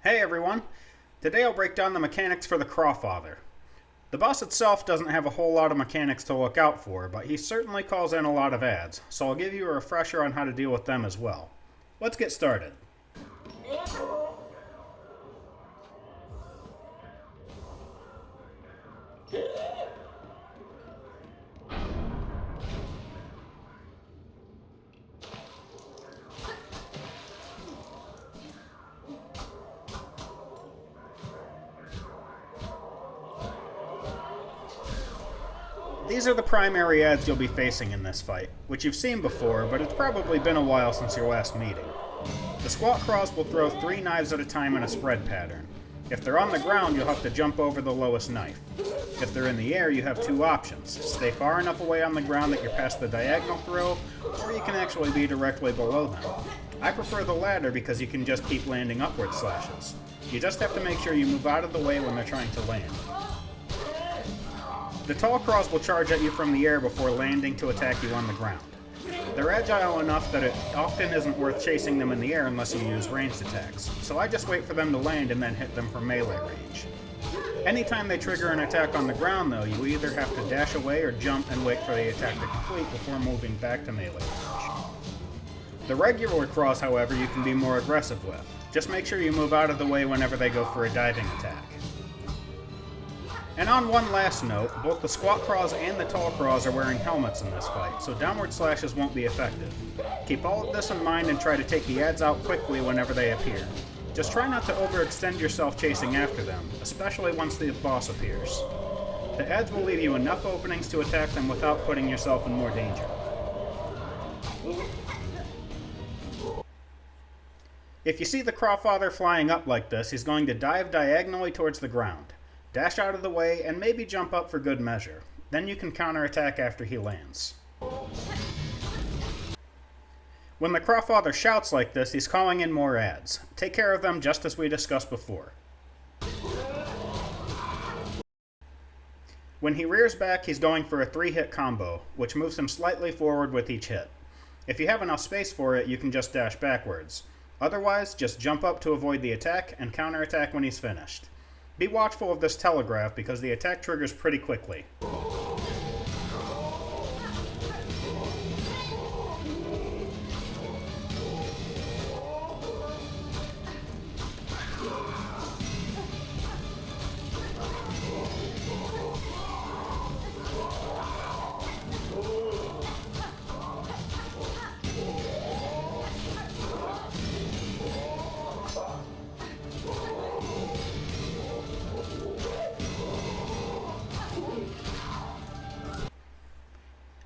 Hey everyone! Today I'll break down the mechanics for the Crawfather. The boss itself doesn't have a whole lot of mechanics to look out for, but he certainly calls in a lot of adds, so I'll give you a refresher on how to deal with them as well. Let's get started. These are the primary adds you'll be facing in this fight, which you've seen before, but it's probably been a while since your last meeting. The squat craws will throw 3 knives at a time in a spread pattern. If they're on the ground, you'll have to jump over the lowest knife. If they're in the air, you have 2 options. Stay far enough away on the ground that you're past the diagonal throw, or you can actually be directly below them. I prefer the latter because you can just keep landing upward slashes. You just have to make sure you move out of the way when they're trying to land. The tall craws will charge at you from the air before landing to attack you on the ground. They're agile enough that it often isn't worth chasing them in the air unless you use ranged attacks, so I just wait for them to land and then hit them from melee range. Anytime they trigger an attack on the ground though, you either have to dash away or jump and wait for the attack to complete before moving back to melee range. The regular craws, however, you can be more aggressive with. Just make sure you move out of the way whenever they go for a diving attack. And on one last note, both the squat craws and the tall craws are wearing helmets in this fight, so downward slashes won't be effective. Keep all of this in mind and try to take the adds out quickly whenever they appear. Just try not to overextend yourself chasing after them, especially once the boss appears. The adds will leave you enough openings to attack them without putting yourself in more danger. If you see the Crawfather flying up like this, he's going to dive diagonally towards the ground. Dash out of the way, and maybe jump up for good measure. Then you can counterattack after he lands. When the Crawfather shouts like this, he's calling in more adds. Take care of them just as we discussed before. When he rears back, he's going for a 3-hit combo, which moves him slightly forward with each hit. If you have enough space for it, you can just dash backwards. Otherwise, just jump up to avoid the attack and counterattack when he's finished. Be watchful of this telegraph because the attack triggers pretty quickly.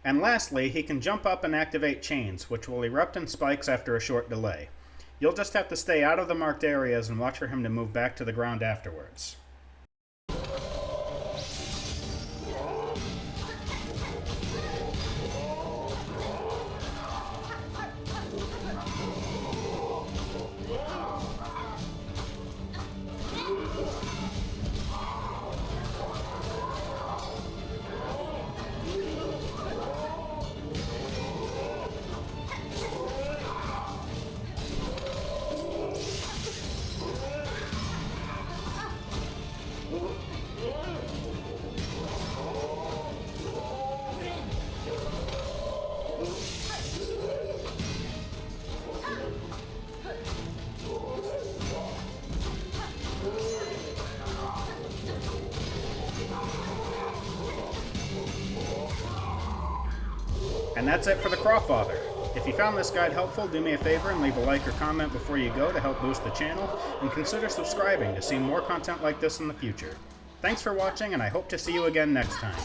And lastly, he can jump up and activate chains, which will erupt in spikes after a short delay. You'll just have to stay out of the marked areas and watch for him to move back to the ground afterwards. And that's it for the Crawfather. If you found this guide helpful, do me a favor and leave a like or comment before you go to help boost the channel, and consider subscribing to see more content like this in the future. Thanks for watching, and I hope to see you again next time.